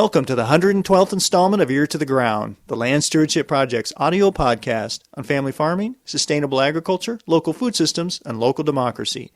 welcome to the 112th installment of Ear to the Ground, the Land Stewardship Project's audio podcast on family farming, sustainable agriculture, local food systems, and local democracy.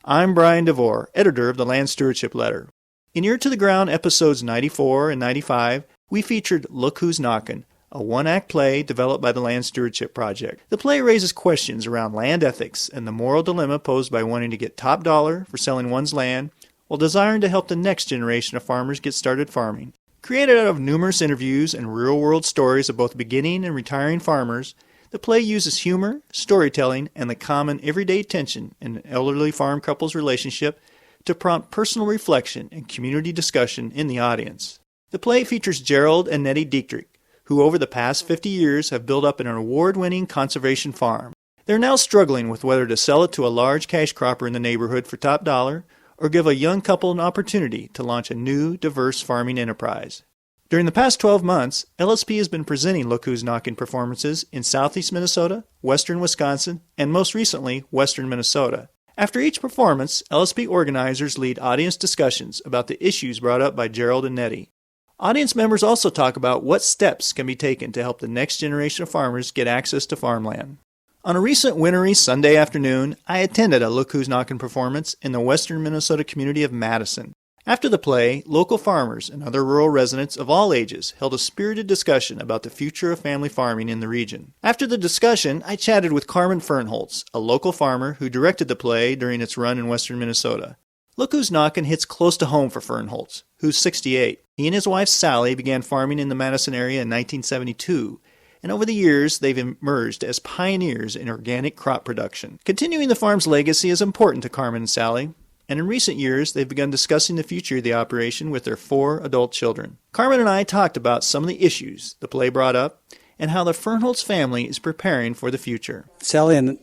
I'm Brian DeVore, editor of the Land Stewardship Letter. In Ear to the Ground episodes 94 and 95, we featured Look Who's Knockin', a one-act play developed by the Land Stewardship Project. The play raises questions around land ethics and the moral dilemma posed by wanting to get top dollar for selling one's land while desiring to help the next generation of farmers get started farming. Created out of numerous interviews and real-world stories of both beginning and retiring farmers, the play uses humor, storytelling, and the common everyday tension in an elderly farm couple's relationship to prompt personal reflection and community discussion in the audience. The play features Gerald and Nettie Dietrich, who over the past 50 years have built up an award-winning conservation farm. They're now struggling with whether to sell it to a large cash cropper in the neighborhood for top dollar, or give a young couple an opportunity to launch a new, diverse farming enterprise. During the past 12 months, LSP has been presenting Look Who's Knockin' performances in southeast Minnesota, western Wisconsin, and most recently, western Minnesota. After each performance, LSP organizers lead audience discussions about the issues brought up by Gerald and Nettie. Audience members also talk about what steps can be taken to help the next generation of farmers get access to farmland. On a recent wintry Sunday afternoon, I attended a Look Who's Knockin' performance in the western Minnesota community of Madison. After the play, local farmers and other rural residents of all ages held a spirited discussion about the future of family farming in the region. After the discussion, I chatted with Carmen Fernholz, a local farmer who directed the play during its run in western Minnesota. Look Who's Knockin' hits close to home for Fernholz, who's 68. He and his wife Sally began farming in the Madison area in 1972. And over the years, they've emerged as pioneers in organic crop production. Continuing the farm's legacy is important to Carmen and Sally, and in recent years, they've begun discussing the future of the operation with their 4 adult children. Carmen and I talked about some of the issues the play brought up and how the Fernholz family is preparing for the future. Sally and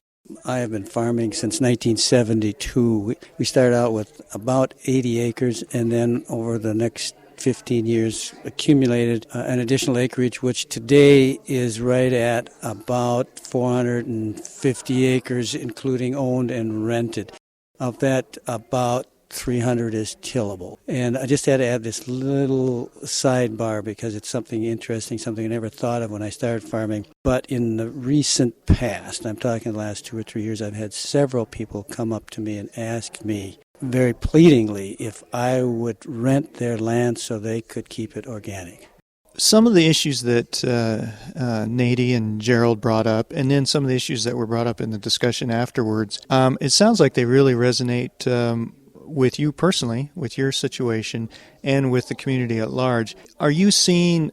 I have been farming since 1972. We started out with about 80 acres, and then over the next 15 years accumulated an additional acreage, which today is right at about 450 acres, including owned and rented. Of that, about 300 is tillable. And I just had to add this little sidebar because it's something interesting, something I never thought of when I started farming. But in the recent past, I'm talking the last 2 or 3 years, I've had several people come up to me and ask me very pleadingly if I would rent their land so they could keep it organic. Some of the issues that Nettie and Gerald brought up, and then some of the issues that were brought up in the discussion afterwards, it sounds like they really resonate with you personally, with your situation, and with the community at large. Are you seeing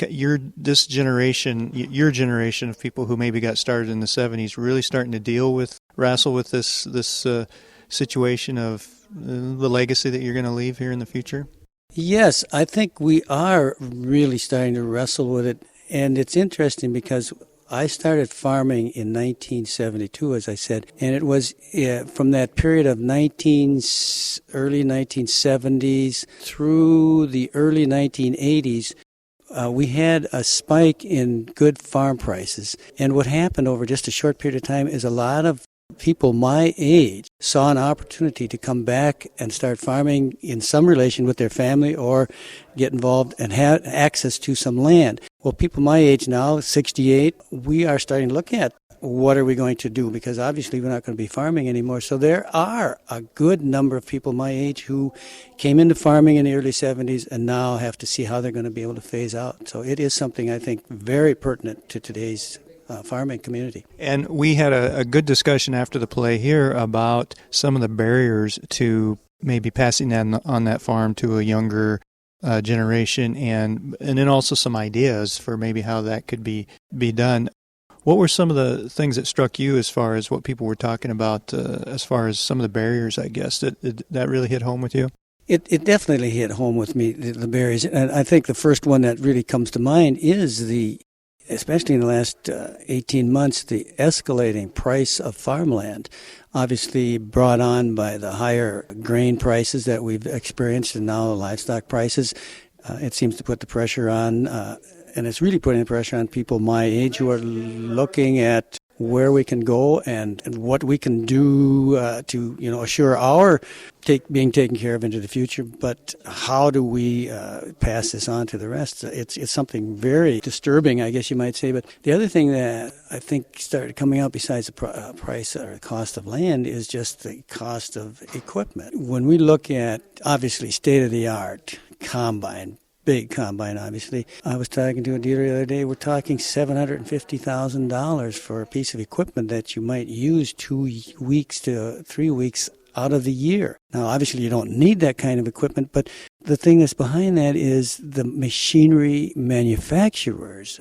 your generation of people who maybe got started in the 70s really starting to wrestle with this situation of the legacy that you're going to leave here in the future? Yes, I think we are really starting to wrestle with it. And it's interesting because I started farming in 1972, as I said, and it was from that period of early 1970s through the early 1980s, we had a spike in good farm prices. And what happened over just a short period of time is a lot of people my age saw an opportunity to come back and start farming in some relation with their family or get involved and have access to some land. Well, people my age now, 68, we are starting to look at what are we going to do, because obviously we're not going to be farming anymore. So there are a good number of people my age who came into farming in the early 70s and now have to see how they're going to be able to phase out. So it is something I think very pertinent to today's farming community. And we had a good discussion after the play here about some of the barriers to maybe passing that on that farm to a younger generation, and then also some ideas for maybe how that could be done. What were some of the things that struck you as far as what people were talking about, as far as some of the barriers, I guess, that really hit home with you? It definitely hit home with me, the barriers. And I think the first one that really comes to mind is especially in the last 18 months, the escalating price of farmland, obviously brought on by the higher grain prices that we've experienced and now the livestock prices. It seems to put the pressure on, and it's really putting the pressure on people my age who are looking at where we can go and what we can do to assure our being taken care of into the future. But how do we pass this on to the rest? It's something very disturbing, I guess you might say. But the other thing that I think started coming out besides the price or the cost of land is just the cost of equipment. When we look at, obviously, state-of-the-art combine, big combine, obviously. I was talking to a dealer the other day. We're talking $750,000 for a piece of equipment that you might use 2 weeks to 3 weeks out of the year. Now, obviously, you don't need that kind of equipment, but the thing that's behind that is the machinery manufacturers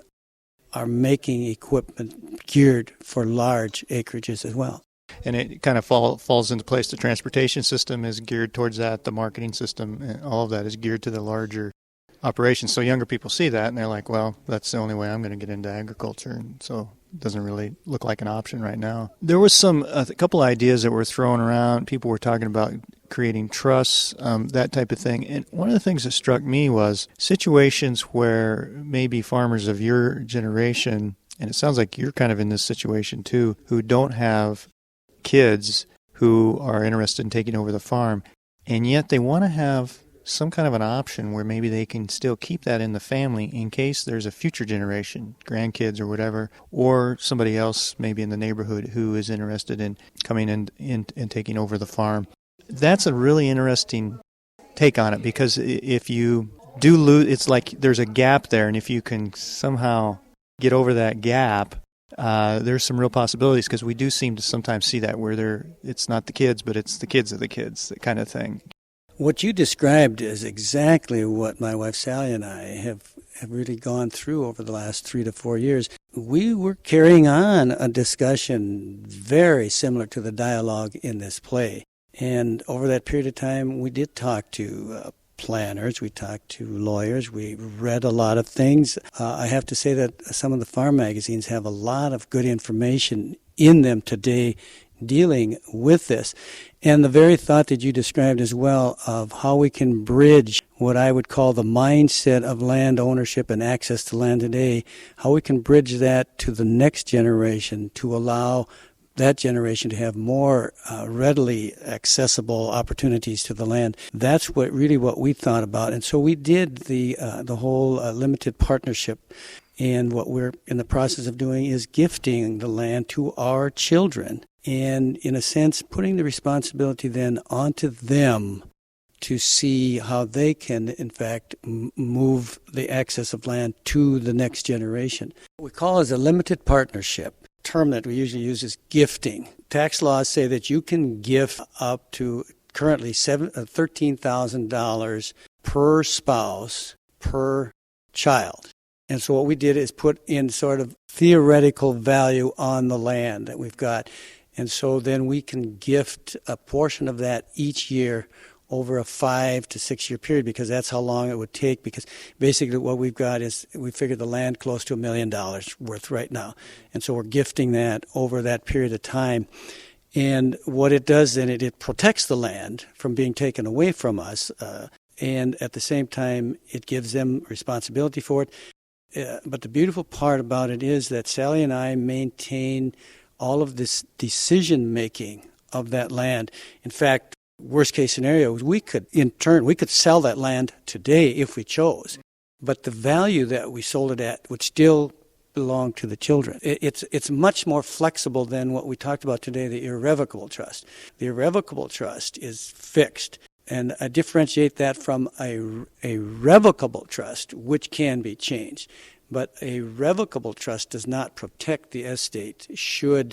are making equipment geared for large acreages as well. And it kind of falls into place. The transportation system is geared towards that. The marketing system, and all of that is geared to the larger operations. So younger people see that and they're like, well, that's the only way I'm going to get into agriculture. And so it doesn't really look like an option right now. There was a couple ideas that were thrown around. People were talking about creating trusts, that type of thing. And one of the things that struck me was situations where maybe farmers of your generation, and it sounds like you're kind of in this situation too, who don't have kids who are interested in taking over the farm, and yet they want to have some kind of an option where maybe they can still keep that in the family in case there's a future generation, grandkids or whatever, or somebody else maybe in the neighborhood who is interested in coming in and taking over the farm. That's a really interesting take on it, because if you do lose, it's like there's a gap there, and if you can somehow get over that gap, there's some real possibilities, because we do seem to sometimes see that where it's not the kids, but it's the kids of the kids, that kind of thing. What you described is exactly what my wife Sally and I have really gone through over the last 3 to 4 years. We were carrying on a discussion very similar to the dialogue in this play. And over that period of time, we did talk to planners, we talked to lawyers, we read a lot of things. I have to say that some of the farm magazines have a lot of good information in them today dealing with this. And the very thought that you described as well of how we can bridge what I would call the mindset of land ownership and access to land today, how we can bridge that to the next generation to allow that generation to have more readily accessible opportunities to the land. That's what we thought about. And so we did the whole limited partnership. And what we're in the process of doing is gifting the land to our children. And in a sense, putting the responsibility then onto them to see how they can, in fact, move the access of land to the next generation. What we call is a limited partnership. The term that we usually use is gifting. Tax laws say that you can gift up to currently $13,000 per spouse per child. And so what we did is put in sort of theoretical value on the land that we've got. And so then we can gift a portion of that each year over a 5 to 6 year period, because that's how long it would take. Because basically what we've got is we figure the land close to $1 million worth right now. And so we're gifting that over that period of time. And what it does then, it protects the land from being taken away from us. And at the same time, it gives them responsibility for it. But the beautiful part about it is that Sally and I maintain all of this decision-making of that land. In fact, worst case scenario, we could sell that land today if we chose. But the value that we sold it at would still belong to the children. It's much more flexible than what we talked about today, the irrevocable trust. The irrevocable trust is fixed. And I differentiate that from a revocable trust, which can be changed. But a revocable trust does not protect the estate should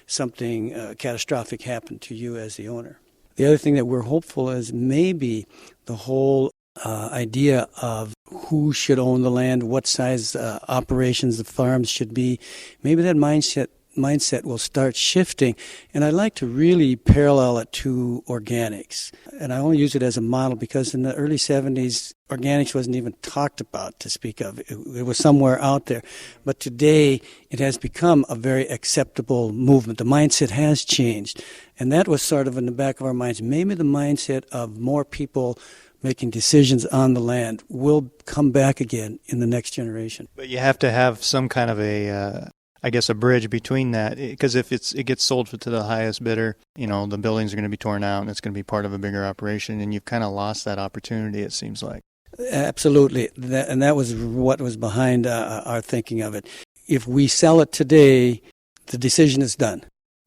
something catastrophic happen to you as the owner. The other thing that we're hopeful is maybe the whole idea of who should own the land, what size operations the farms should be, maybe that mindset will start shifting. And I'd like to really parallel it to organics. And I only use it as a model because in the early 70s, organics wasn't even talked about to speak of. It was somewhere out there. But today, it has become a very acceptable movement. The mindset has changed. And that was sort of in the back of our minds. Maybe the mindset of more people making decisions on the land will come back again in the next generation. But you have to have some kind of a I guess, a bridge between that, because if it gets sold to the highest bidder, the buildings are going to be torn out and it's going to be part of a bigger operation, and you've kind of lost that opportunity, it seems like. Absolutely. That was what was behind our thinking of it. If we sell it today, the decision is done.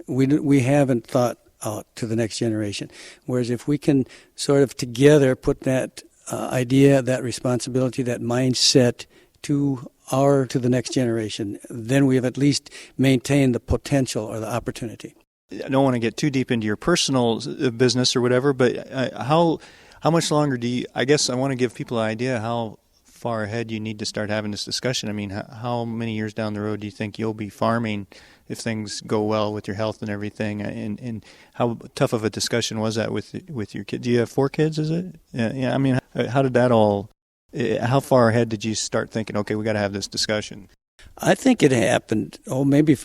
We haven't thought out to the next generation. Whereas if we can sort of together put that idea, that responsibility, that mindset to the next generation, then we have at least maintained the potential or the opportunity. I don't want to get too deep into your personal business or whatever, but how much longer I guess I want to give people an idea how far ahead you need to start having this discussion. I mean, how many years down the road do you think you'll be farming if things go well with your health and everything? And how tough of a discussion was that with your kids? Do you have 4 kids, is it? Yeah. I mean, how did that how far ahead did you start thinking, okay, we got to have this discussion? I think it happened, maybe,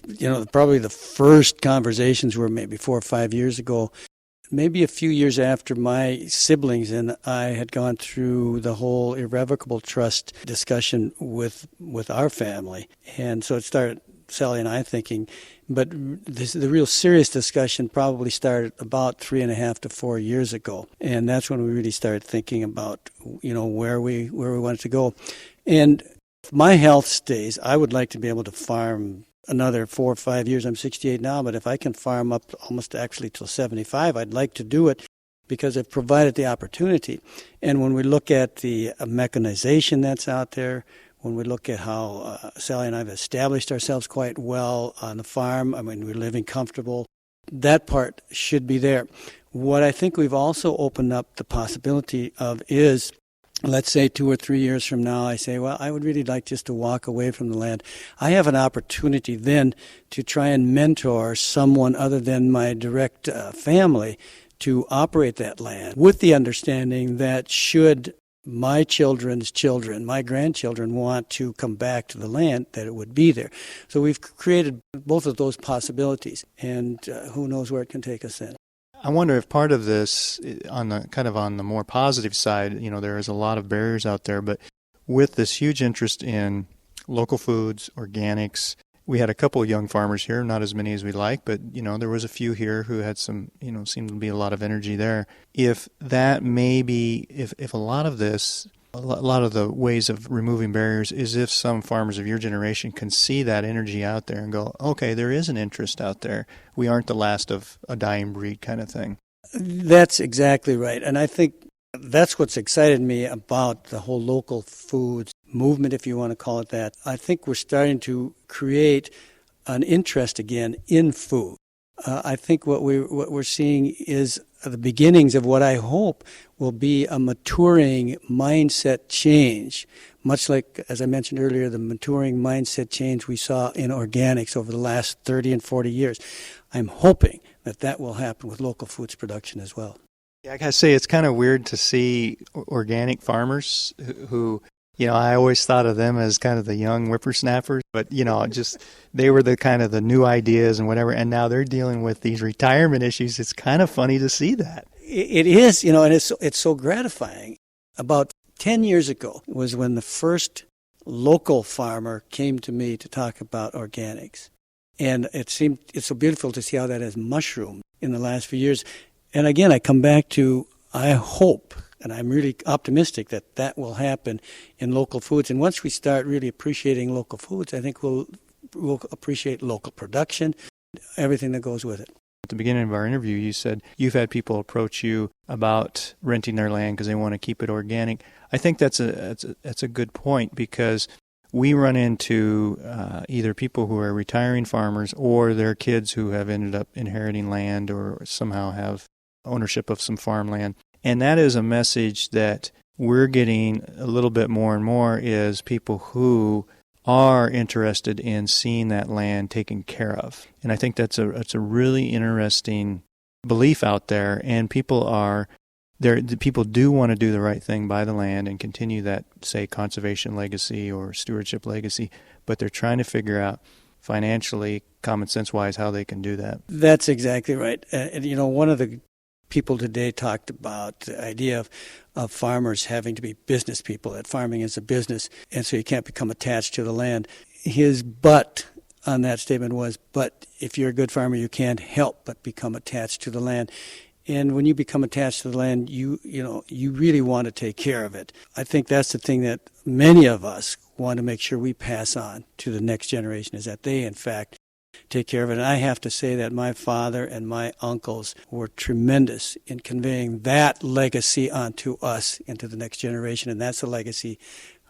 probably the first conversations were maybe 4 or 5 years ago. Maybe a few years after my siblings and I had gone through the whole irrevocable trust discussion with our family. And so it started Sally and I thinking, but the real serious discussion probably started about 3.5 to 4 years ago. And that's when we really started thinking about, where we wanted to go. And if my health stays, I would like to be able to farm another 4 or 5 years. I'm 68 now, but if I can farm up almost actually till 75, I'd like to do it because I've provided the opportunity. And when we look at the mechanization that's out there, when we look at how Sally and I have established ourselves quite well on the farm, I mean, we're living comfortable, that part should be there. What I think we've also opened up the possibility of is, let's say 2 or 3 years from now, I say, well, I would really like just to walk away from the land. I have an opportunity then to try and mentor someone other than my direct family to operate that land, with the understanding that should my children's children, my grandchildren want to come back to the land, that it would be there. So we've created both of those possibilities, and who knows where it can take us then. I wonder if part of this, on the more positive side, there is a lot of barriers out there, but with this huge interest in local foods, organics, we had a couple of young farmers here, not as many as we like, but, there was a few here who had some, seemed to be a lot of energy there. If that if a lot of this, a lot of the ways of removing barriers is if some farmers of your generation can see that energy out there and go, okay, there is an interest out there. We aren't the last of a dying breed kind of thing. That's exactly right. And I think that's what's excited me about the whole local foods movement, if you want to call it that. I think we're starting to create an interest again in food. I think what we're seeing is the beginnings of what I hope will be a maturing mindset change, much like, as I mentioned earlier, the maturing mindset change we saw in organics over the last 30 and 40 years. I'm hoping that will happen with local foods production as well. Yeah, I gotta say, it's kind of weird to see organic farmers who, I always thought of them as kind of the young whippersnappers, but, just they were the kind of the new ideas and whatever, and now they're dealing with these retirement issues. It's kind of funny to see that. It is, and it's so gratifying. About 10 years ago was when the first local farmer came to me to talk about organics. And it's so beautiful to see how that has mushroomed in the last few years. And again, I come back to, I hope, and I'm really optimistic that will happen in local foods. And once we start really appreciating local foods, I think we'll appreciate local production, everything that goes with it. At the beginning of our interview, you said you've had people approach you about renting their land because they want to keep it organic. I think that's a good point, because we run into either people who are retiring farmers or their kids who have ended up inheriting land or somehow have ownership of some farmland. And that is a message that we're getting a little bit more and more, is people who are interested in seeing that land taken care of. And I think that's a really interesting belief out there. And people do want to do the right thing by the land and continue that, say, conservation legacy or stewardship legacy, but they're trying to figure out financially, common sense wise, how they can do that. That's exactly right. One of the people today talked about the idea of farmers having to be business people, that farming is a business, and so you can't become attached to the land. His but on that statement was, but if you're a good farmer, you can't help but become attached to the land. And when you become attached to the land, you really want to take care of it. I think that's the thing that many of us want to make sure we pass on to the next generation, is that they, in fact, take care of it. And I have to say that my father and my uncles were tremendous in conveying that legacy onto us, into the next generation. And that's a legacy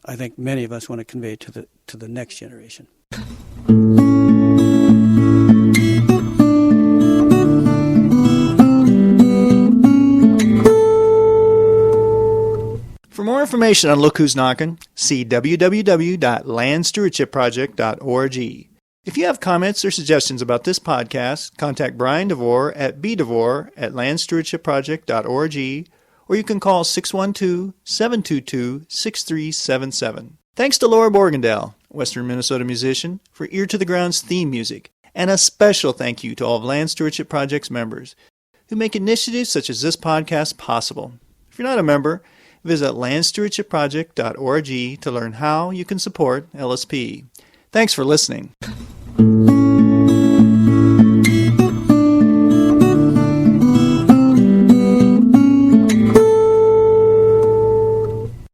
I think many of us want to convey to the next generation. For more information on Look Who's Knockin', see www.landstewardshipproject.org. If you have comments or suggestions about this podcast, contact Brian DeVore at bdevore@landstewardshipproject.org, or you can call 612-722-6377. Thanks to Laura Borgendale, Western Minnesota musician, for Ear to the Ground's theme music, and a special thank you to all of Land Stewardship Project's members who make initiatives such as this podcast possible. If you're not a member, visit landstewardshipproject.org to learn how you can support LSP. Thanks for listening.